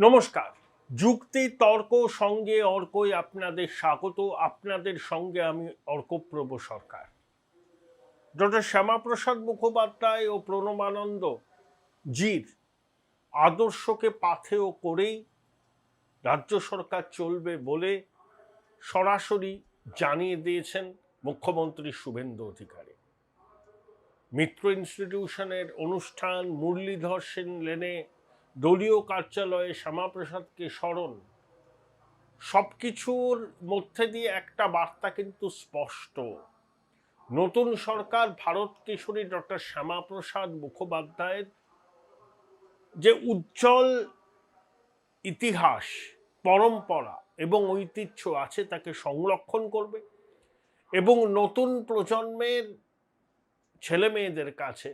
নমস্কার। যুক্তি তর্ক সঙ্গে অর্কই আপনাদের স্বাগত। আপনাদের সঙ্গে আমি অর্কপ্রভ সরকার। ডক্টর শ্যামাপ্রসাদ মুখোপাধ্যায় ও প্রণবানন্দ জির আদর্শকে পাথেয় করেই রাজ্য সরকার চলবে বলে সরাসরি জানিয়ে দিয়েছেন মুখ্যমন্ত্রী শুভেন্দু অধিকারী। মিত্র ইনস্টিটিউশনের অনুষ্ঠান, মুরলীধর সেন লেনে দলীয় কার্যালয়ে শ্যামাপ্রসাদকে স্মরণ, সবকিছুর মধ্যে দিয়ে একটা বার্তা কিন্তু স্পষ্ট। নতুন সরকার ভারত কেশরী ডক্টর শ্যামাপ্রসাদ মুখোপাধ্যায়ের যে উজ্জ্বল ইতিহাস, পরম্পরা এবং ঐতিহ্য আছে তাকে সংরক্ষণ করবে এবং নতুন প্রজন্মের ছেলে মেয়েদের কাছে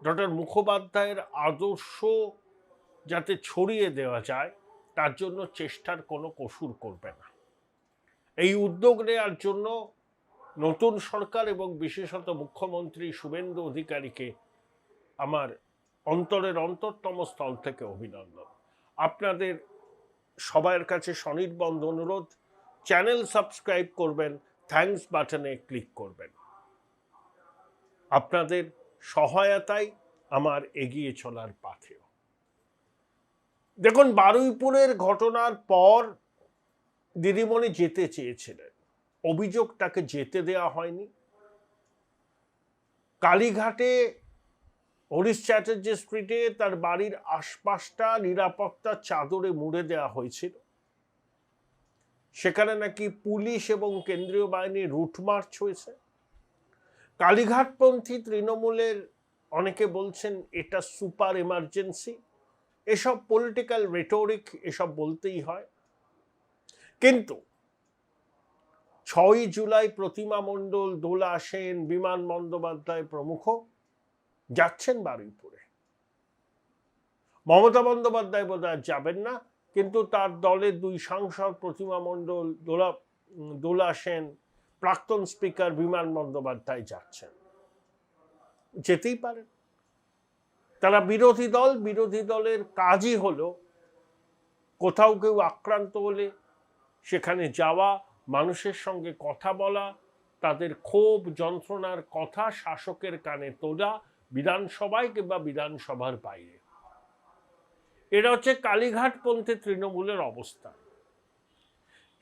ডক্টর মুখোপাধ্যায়ের আদর্শ যাতে ছড়িয়ে দেওয়া যায় তার জন্য চেষ্টার কোনো কসুর করবে না। এই উদ্যোগ নেওয়ার জন্য নতুন সরকার এবং বিশেষত মুখ্যমন্ত্রী শুভেন্দু অধিকারীকে আমার অন্তরের অন্তরতম স্থল থেকে অভিনন্দন। আপনাদের সবার কাছে সনির্বন্ধ অনুরোধ, চ্যানেল সাবস্ক্রাইব করবেন, থ্যাঙ্কস বাটনে ক্লিক করবেন। আপনাদের সহায়তাই আমার এগিয়ে চলার পাথেয়। দেখুন, বারুইপুরের ঘটনার পর দিদিমণি যেতে চেয়েছিলেন, অভিযোগ তাকে যেতে দেওয়া হয়নি। কালীঘাটে হরিশ চ্যাটার্জি স্ট্রিটে তার বাড়ির আশপাশটা নিরাপত্তার চাদরে মুড়ে দেওয়া হয়েছিল। সেখানে নাকি পুলিশ এবং কেন্দ্রীয় বাহিনী রুট মার্চ হয়েছে। কালীঘাটপন্থী তৃণমূলের অনেকে বলছেন এটা সুপার এমার্জেন্সি। এসব পলিটিক্যাল রেটোরিক, এসব বলতেই হয়। কিন্তু 6ই জুলাই প্রতিমা মণ্ডল, দোলা সেন, বিমান বন্দ্যোপাধ্যায় প্রমুখ যাচ্ছেন বারুইপুরে। মমতা বন্দ্যোপাধ্যায় বোধহয় যাবেন না, কিন্তু তার দলের 2 সাংসদ প্রতিমা মণ্ডল, দোলা সেন, প্রাক্তন স্পিকার বিমান বন্দ্যোপাধ্যায় যাচ্ছেন। যেতেই পারেন। তারা বিরোধী দল, বিরোধী দলের কাজই হলো কোথাও কেউ আক্রান্ত হলে সেখানে যাওয়া, মানুষের সঙ্গে কথা বলা, তাদের ক্ষোভ যন্ত্রণার কথা শাসকের কানে তোলা, বিধানসভায় কিংবা বিধানসভার বাইরে। এটা হচ্ছে কালীঘাটপন্থী তৃণমূলের অবস্থা।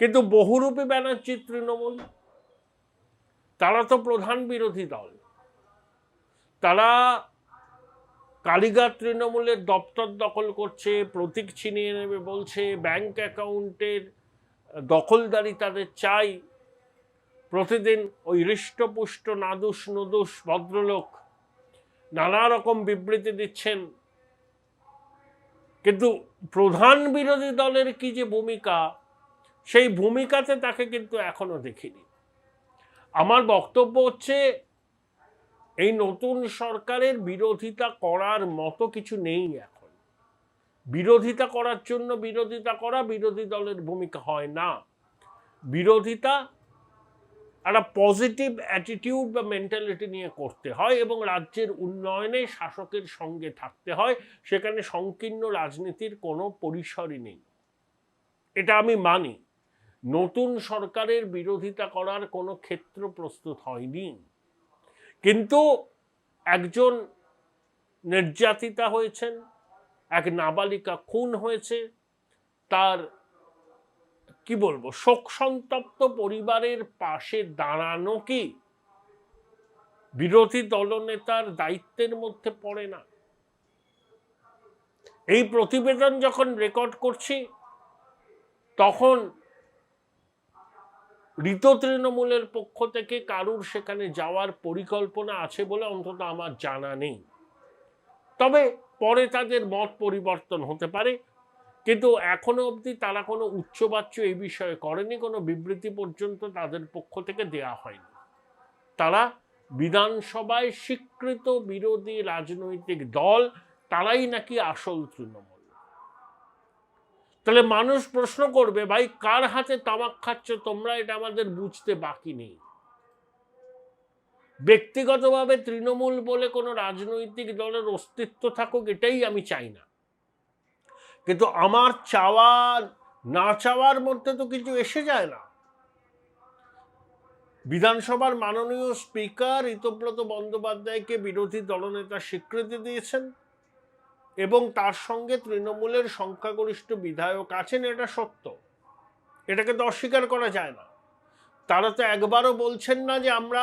কিন্তু বহুরূপী ব্যানার্জির তৃণমূল, তারা তো প্রধান বিরোধী দল। তারা কালীঘাট তৃণমূলের দপ্তর দখল করছে, প্রতীক ছিনিয়ে নেবে বলছে, ব্যাংক অ্যাকাউন্টের দখলদারি তাদের চাই। প্রতিদিন ওই হৃষ্টপুষ্ট নাদুস নুদুস ভদ্রলোক নানা রকম বিবৃতি দিচ্ছেন। কিন্তু প্রধান বিরোধী দলের কি যে ভূমিকা, সেই ভূমিকাতে তাকে কিন্তু এখনো দেখিনি। আমার বক্তব্য হচ্ছে, এই নতুন সরকারের বিরোধিতা করার মতো কিছু নেই এখন। বিরোধিতা করার জন্য বিরোধিতা করা বিরোধী দলের ভূমিকা হয় না। বিরোধিতা একটা পজিটিভ অ্যাটিটিউড বা মেন্টালিটি নিয়ে করতে হয় এবং রাজ্যের উন্নয়নে শাসকের সঙ্গে থাকতে হয়। সেখানে সংকীর্ণ রাজনীতির কোনো পরিসরই নেই, এটা আমি মানি। নতুন সরকারের বিরোধিতা করার কোনো ক্ষেত্র প্রস্তুত হয়নি। কিন্তু একজন নির্যাতিতা হয়েছেন, এক নাবালিকা খুন হয়েছে, তার কি বলবো, শোক সন্তপ্ত পরিবারের পাশে দাঁড়ানো কি বিরোধী দলনেতার দায়িত্বের মধ্যে পড়ে না? এই প্রতিবেদন যখন রেকর্ড করছি তখন ঋত তৃণমূলের পক্ষ থেকে কারুর সেখানে যাওয়ার পরিকল্পনা আছে বলে অন্তত আমার জানা নেই। তবে পরে তাদের মত পরিবর্তন হতে পারে। কিন্তু এখনো অবধি তারা কোনো উচ্চবাচ্য এই বিষয়ে করেনি, কোনো বিবৃতি পর্যন্ত তাদের পক্ষ থেকে দেয়া হয়নি। তারা বিধানসভায় স্বীকৃত বিরোধী রাজনৈতিক দল, তারাই নাকি আসল তৃণমূল। তাহলে মানুষ প্রশ্ন করবে, ভাই কার হাতে তামাক খাচ্ছ তোমরা, এটা আমাদের বুঝতে বাকি নেই। ব্যক্তিগতভাবে তৃণমূল বলে কোনো রাজনৈতিক দলের অস্তিত্ব থাকুক, এটাই আমি চাই না। কিন্তু আমার চাওয়া না চাওয়ার মধ্যে তো কিছু এসে যায় না। বিধানসভার মাননীয় স্পিকার ঋতব্রত বন্দ্যোপাধ্যায়কে বিরোধী দলনেতা স্বীকৃতি দিয়েছেন এবং তার সঙ্গে তৃণমূলের সংখ্যাগরিষ্ঠ বিধায়ক আছেন, এটা সত্য, এটাকে তো অস্বীকার করা যায় না। তারা তো একবারও বলছেন না যে আমরা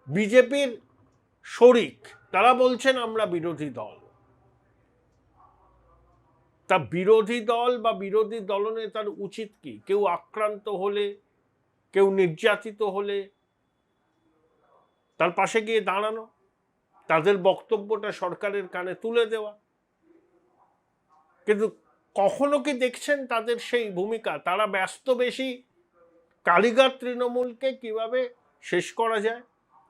বিজেপির শরিক, তারা বলছেন আমরা বিরোধী দল। তা বিরোধী দল বা বিরোধী দলনেতার উচিত কি? কেউ আক্রান্ত হলে, কেউ নির্যাতিত হলে তার পাশে গিয়ে দাঁড়ানো, তাদের বক্তব্যটা সরকারের কানে তুলে দেওয়া। কিন্তু কখনো কি দেখছেন তাদের সেই ভূমিকা? তারা ব্যস্ত বেশি কালীঘাট তৃণমূলকে কিভাবে শেষ করা যায়,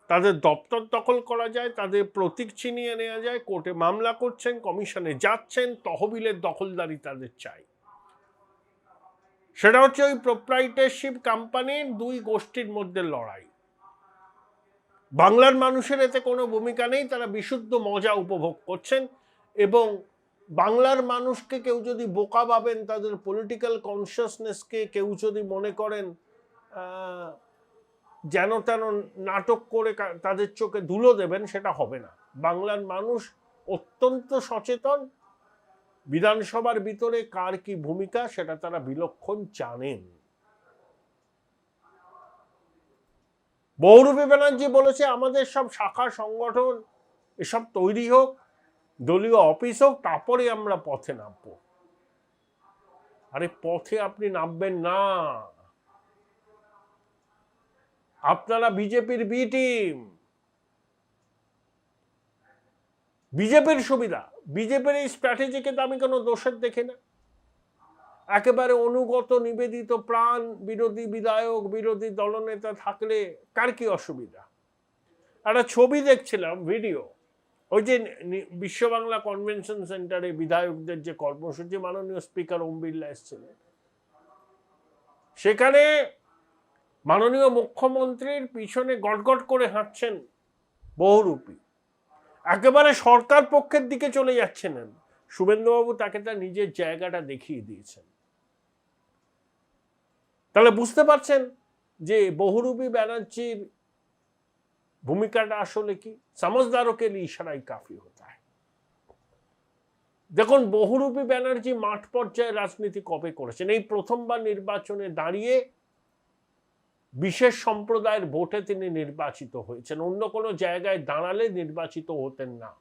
তাদের দপ্তর দখল করা যায়, তাদের প্রতীক ছিনিয়ে নেওয়া যায়, কোর্টে মামলা করছেন, কমিশনে যাচ্ছেন, তহবিলের দখলদারি তাদের চাই। সেটা হচ্ছে ওই প্রোপ্রাইটারশিপ কোম্পানির দুই গোষ্ঠীর মধ্যে লড়াই। বাংলার মানুষের এতে কোনো ভূমিকা নেই, তারা বিশুদ্ধ মজা উপভোগ করছেন। এবং বাংলার মানুষকে কেউ যদি বোকা ভাবেন, তাদের পলিটিক্যাল কনসিয়াসনেসকে কেউ যদি মনে করেন যেন তেন নাটক করে তাদের চোখে ধুলো দেবেন, সেটা হবে না। বাংলার মানুষ অত্যন্ত সচেতন, বিধানসভার ভিতরে কার কি ভূমিকা সেটা তারা বিলক্ষণ জানেন। বহুরূপী ব্যানার্জি বলেছে আমাদের সব শাখা সংগঠন এসব তৈরি হোক, দলীয় অফিস হোক, তারপরে আমরা পথে নামবো। আরে পথে আপনি নামবেন না, আপনারা বিজেপির বি টিম। বিজেপির সুবিধা, বিজেপির এই স্ট্র্যাটেজিকে তো আমি কোনো দোষের দেখি না। একেবারে অনুগত নিবেদিত প্রাণ বিরোধী বিধায়ক, বিরোধী দলনেতা থাকলে কার কি অসুবিধা? একটা ছবি দেখছিলাম, ভিডিও, ওই যে বিশ্ব বাংলা কনভেনশন সেন্টারে বিধায়কদের যে কর্মসূচি, মাননীয় স্পিকার ওম বিড়লা এসেছিলেন, সেখানে মাননীয় মুখ্যমন্ত্রীর পিছনে গটগট করে হাঁটছেন বহুরূপী, একেবারে সরকার পক্ষের দিকে চলে যাচ্ছেন। শুভেন্দুবাবু তাকে তার নিজের জায়গাটা দেখিয়ে দিয়েছেন। তাহলে বুঝতে পারছেন যে বহুরূপী ব্যানার্জির ভূমিকাটা আসলে কি। समझदारों के लिए इशारा काफी होता है। দেখুন বহুরূপী ব্যানার্জি মাঠ পর্যায়ে রাজনীতি কবে করেছেন? এই প্রথমবার নির্বাচনে দাঁড়িয়ে বিশেষ সম্প্রদায়ের ভোটে তিনি নির্বাচিত হয়েছেন। অন্য কোনো জায়গায় দাঁড়ালে নির্বাচিত হতেন না।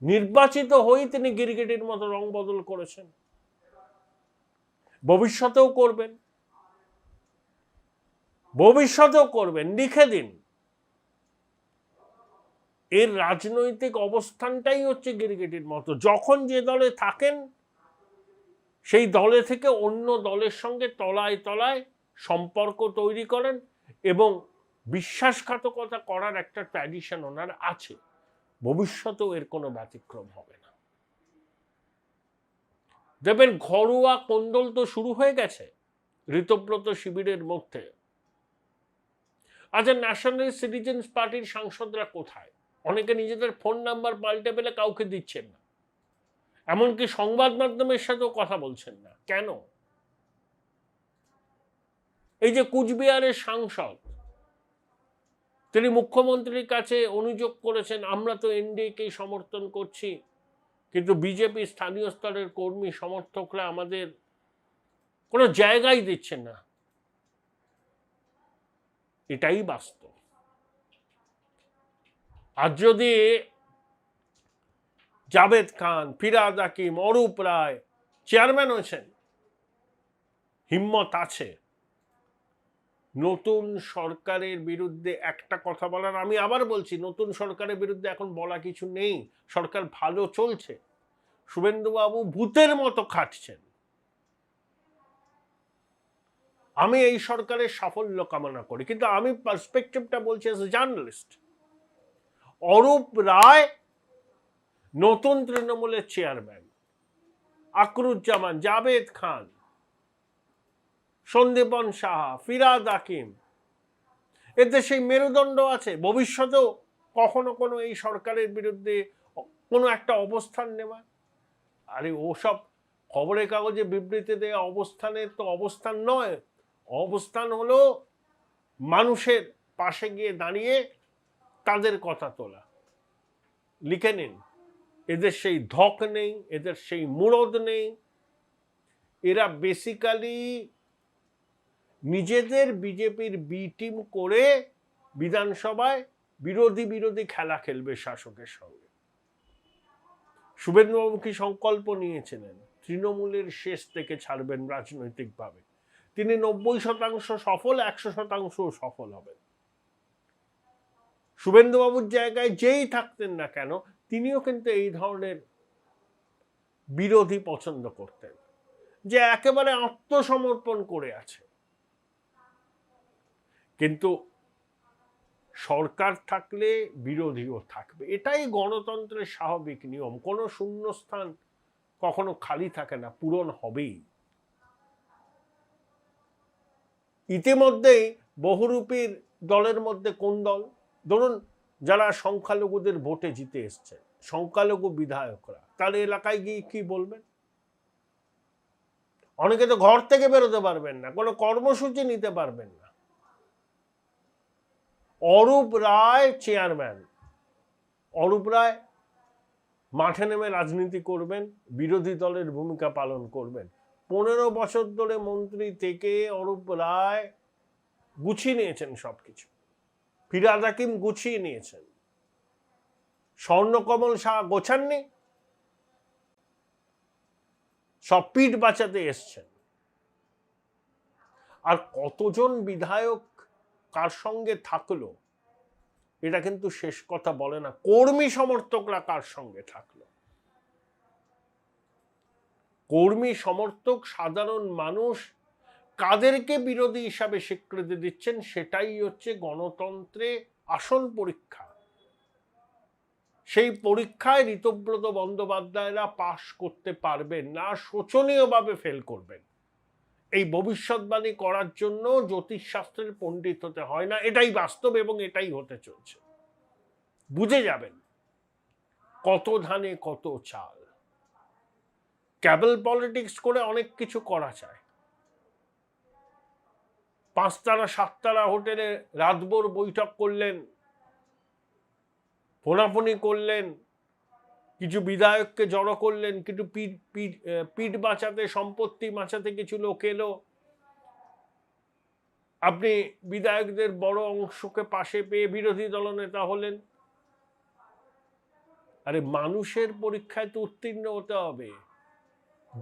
নির্বাচিত হয়ে তিনি গিরগিটির মতো রং বদল করেছেন, ভবিষ্যতেও করবেন, ভবিষ্যতেও করবেন। লিখে দিন, এর রাজনৈতিক অবস্থানটাই হচ্ছে গিরগিটির মতো। যখন যে দলে থাকেন সেই দলে থেকে অন্য দলের সঙ্গে তলায় তলায় সম্পর্ক তৈরি করেন এবং বিশ্বাসঘাতকতা করার একটা ট্র্যাডিশন ওনার আছে। ভবিষ্যতেও এর কোনো ব্যতিক্রম হবে না। দেখবেন ঘরোয়া কোন্দল তো শুরু হয়ে গেছে ঋতব্রত শিবিরের মধ্যে। আচ্ছা, ন্যাশনাল সিটিজেন্স পার্টির সাংসদরা কোথায়? অনেকে নিজেদের ফোন নাম্বার পাল্টে পেলে কাউকে দিচ্ছেন না, এমনকি সংবাদ মাধ্যমের সাথেও কথা বলছেন না। কেন? এই যে কুচবিহারের সাংসদ, তিনি মুখ্যমন্ত্রীর কাছে অনুযোগ করেছেন আমরা তো এনডিএকেই সমর্থন করছি, কিন্তু বিজেপি স্থানীয় স্তরের কর্মী সমর্থকরা আমাদের কোনো জায়গায় দিচ্ছেন না। এটাই বাস্তব। আর যদি জাভেদ খান, ফিরহাদ হাকিম, অরূপ রায় চেয়ারম্যান হয়েছেন, হিম্মত আছে নতুন সরকারের বিরুদ্ধে একটা কথা বলার। আমি আবার বলছি, নতুন সরকারের বিরুদ্ধে এখন বলা কিছু নেই, সরকার ভালো চলছে। শুভেন্দুবাবু ভূতের মতো খাটছেন। আমি এই সরকারের সাফল্য কামনা করি, কিন্তু আমি পার্সপেক্টিভটা বলছি এজ এ জার্নালিস্ট। অরূপ রায় নতুন তৃণমূলের চেয়ারম্যান, আকরুজ্জামান, জাভেদ খান, সন্দীপন সাহা, ফিরহাদ হাকিম, এতে সেই মেরুদণ্ড আছে। ভবিষ্যতেও কখনো কোনো এই সরকারের বিরুদ্ধে কোনো একটা অবস্থান নেওয়া, আরে ওসব খবরের কাগজে বিবৃতি দেওয়া অবস্থানের তো অবস্থান নয়। অবস্থান হলো মানুষের পাশে গিয়ে দাঁড়িয়ে তাদের কথা তোলা। লিখে নিন, এদের সেই ধক নেই, এদের সেই মুরদ নেই। এরা বেসিক্যালি নিজেদের বিজেপির বি টিম করে বিধানসভায় বিরোধী খেলা খেলবে শাসকের সঙ্গে। শুভেন্দুবাবু কি সংকল্প নিয়েছিলেন তৃণমূলের শেষ থেকে ছাড়বেন রাজনৈতিকভাবে? তিনি 90% সফল, 100% সফল হবেন। শুভেন্দুবাবুর জায়গায় যেই থাকতেন না কেন তিনিও কিন্তু এই ধরনের বিরোধী পছন্দ করতেন, যে একেবারে আত্মসমর্পণ করে আছে। কিন্তু সরকার থাকলে বিরোধীও থাকবে, এটাই গণতন্ত্রের স্বাভাবিক নিয়ম। কোনো শূন্যস্থান কখনো খালি থাকে না, পূরণ হবেই। ইতিমধ্যেই বহুরূপীর দলের মধ্যে কোন দল? ধরুন যারা সংখ্যালঘুদের ভোটে জিতে এসছে, সংখ্যালঘু বিধায়করা, তার এলাকায় গিয়ে কি বলবেন? অনেকে তো ঘর থেকে বেরোতে পারবেন না, কোনো কর্মসূচি নিতে পারবেন না। অরূপ রায় চেয়ারম্যান, অরূপ রায় মাঠে নেমে রাজনীতি করবেন, বিরোধী দলের ভূমিকা পালন করবেন। 15 বছর ধরে মন্ত্রী থেকে অরূপ রায় গুছিয়ে নিয়েছেন সবকিছু। ফিরহাদ হাকিম গুছিয়ে নিয়েছেন, স্বর্ণকমল শাহ গোছাননি, সব পিঠ বাঁচাতে এসছেন। আর কতজন বিধায়ক কার সঙ্গে থাকলো এটা কিন্তু শেষ কথা বলে না। কর্মী সমর্থকরা কার সঙ্গে থাকলো, কর্মী সমর্থক সাধারণ মানুষ কাদেরকে বিরোধী হিসাবে স্বীকৃতি দিচ্ছেন, সেটাই হচ্ছে গণতন্ত্রে আসল পরীক্ষা। সেই পরীক্ষায় ঋতব্রত বন্দ্যোপাধ্যায়রা পাশ করতে পারবেন না, শোচনীয়ভাবে ফেল করবেন। এই ভবিষ্যৎবাণী করার জন্য জ্যোতিষশাস্ত্রের পণ্ডিত হতে হয় না, এটাই বাস্তব এবং এটাই হতে চলছে। বুঝে যাবেন কত ধানে কত চাল। ক্যাবল পলিটিক্স করে অনেক কিছু করা যায়। 5 তারা 7 তারা হোটেলে রাতভর বৈঠক করলেন, ফোনাফোনি করলেন, কিছু বিধায়ককে জড়ো করলেন, কিছু পিঠ বাঁচাতে, সম্পত্তি বাঁচাতে কিছু লোক এলো। আপনি বিধায়কদের বড় অংশকে পাশে পেয়ে বিরোধী দলনেতা হলেন। আরে মানুষের পরীক্ষায় তো উত্তীর্ণ হতে হবে,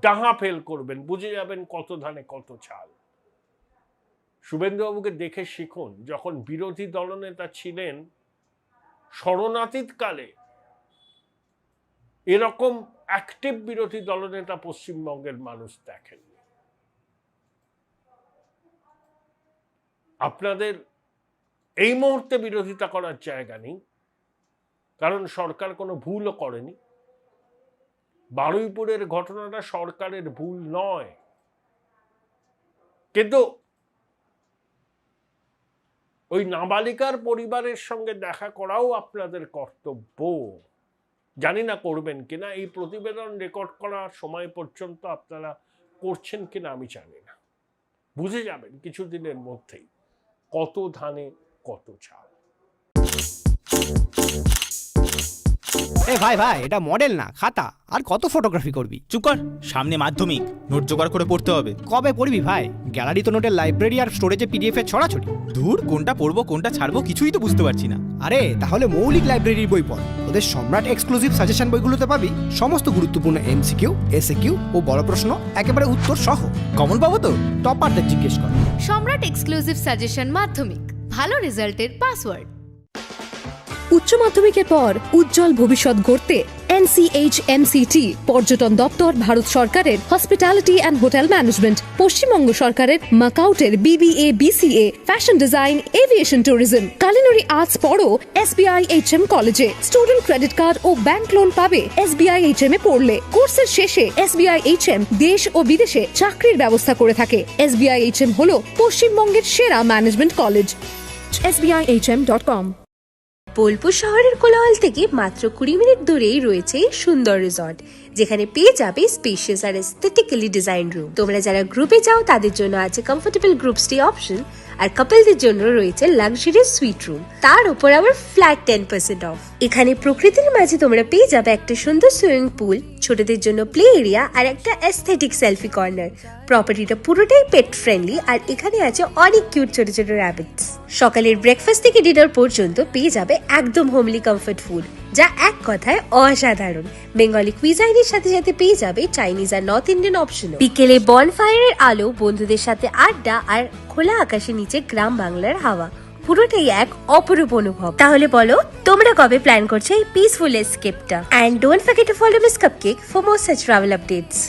ডাহা ফেল করবেন, বুঝে যাবেন কত ধানে কত চাল। শুভেন্দুবাবুকে দেখে শিখুন, যখন বিরোধী দলনেতা ছিলেন শরণাতীত কালে এরকম অ্যাক্টিভ বিরোধী দলনেতা পশ্চিমবঙ্গের মানুষ দেখেননি। আপনাদের এই মুহূর্তে বিরোধিতা করার জায়গা নেই, কারণ সরকার কোনো ভুলও করেনি। বারুইপুরের ঘটনাটা সরকারের ভুল নয়, কিন্তু ওই নাবালিকার পরিবারের সঙ্গে দেখা করাও আপনাদের কর্তব্য। জানি না করবেন কিনা, এই প্রতিবেদন রেকর্ড করার সময় পর্যন্ত আপনারা করছেন কিনা আমি জানি না। বুঝে যাবেন কিছুদিনের মধ্যেই কত ধানে কত চাল। ভাই এটা মডেল না খাতা, আর কত ফটোগ্রাফি করবি? চুপ কর, সামনে মাধ্যমিক, নোট জোগাড় করে পড়তে হবে। কবে পড়বি ভাই? গ্যালারি তো নোটের লাইব্রেরি আর স্টোরেজে পিডিএফ এর ছড়াছড়ি। ধুর, কোনটা পড়বো কোনটা ছাড়বো কিছুই তো বুঝতে পারছি না। আরে তাহলে মৌলিক লাইব্রেরির বই পড়। ওদের সম্রাট এক্সক্লুসিভ সাজেশন বইগুলোতে পাবি সমস্ত গুরুত্বপূর্ণ এমসিকিউ, এসএকিউ ও বড় প্রশ্ন একেবারে উত্তর সহ। কমন পাবো তো? টপারদের জিজ্ঞেস কর। সম্রাট এক্সক্লুসিভ সাজেশন মাধ্যমিক, ভালো রেজাল্টের পাসওয়ার্ড। উচ্চ মাধ্যমিকের পর উজ্জ্বল ভবিষ্যৎ গড়তে NCHMCT পর্যটন দপ্তর, ভারত সরকারের hospitality and hotel management, Paschimbanga সরকারের মাকাউটের BBA BCA, fashion design, aviation tourism, culinary arts পড়ো SBI HM কলেজে। স্টুডেন্ট ক্রেডিট কার্ড ও ব্যাংক লোন পাবে SBI HM এ পড়লে। কোর্সের শেষে SBI HM দেশ ও বিদেশে চাকরির ব্যবস্থা করে থাকে। SBI HM হলো পশ্চিমবঙ্গের সেরা ম্যানেজমেন্ট কলেজ। SBIHM.com বোলপুর শহরের কোলাহল থেকে মাত্র 20 মিনিট দূরেই রয়েছে এই সুন্দর রিসর্ট, যেখানে পেয়ে যাবে স্পেশিয়াস আর এস্থেটিক্যালি ডিজাইন রুম। তোমরা যারা গ্রুপে যাও তাদের জন্য আছে কমফোর্টেবল গ্রুপ স্টে অপশন, আর কাপলদের জন্য রয়েছে লাক্সারিয়াস সুইট রুম, তার উপর আবার ফ্ল্যাট 10% অফ। এখানে প্রকৃতির মাঝে তোমরা পেয়ে যাবে একটা সুন্দর সুইমিং পুল, ছোটদের জন্য প্লে এরিয়া আর একটা এস্থেটিক সেলফি কর্নার। প্রপার্টিটা পুরোটাই পেট ফ্রেন্ডলি, আর এখানে আছে অনেক কিউট ছোট ছোট র্যাবিটস। সকালের ব্রেকফাস্ট থেকে ডিনার পর্যন্ত পেয়ে যাবে একদম হোমলি কমফর্ট ফুড, যা এক কথায় অসাধারণ। বেঙ্গলি কুইজাইনের সাথে সাথে পেয়ে যাবে চাইনিজ আর নর্থ ইন্ডিয়ান অপশন। বিকেলে বনফায়ারের আলো, বন্ধুদের সাথে আড্ডা আর খোলা আকাশের নিচে গ্রাম বাংলার হাওয়া, পুরোটাই এক অপরূপ অনুভব। তাহলে বলো তোমরা কবে প্ল্যান করছো এই পিসফুল এসকেপটা? And don't forget to follow miss cupcake for more such travel updates.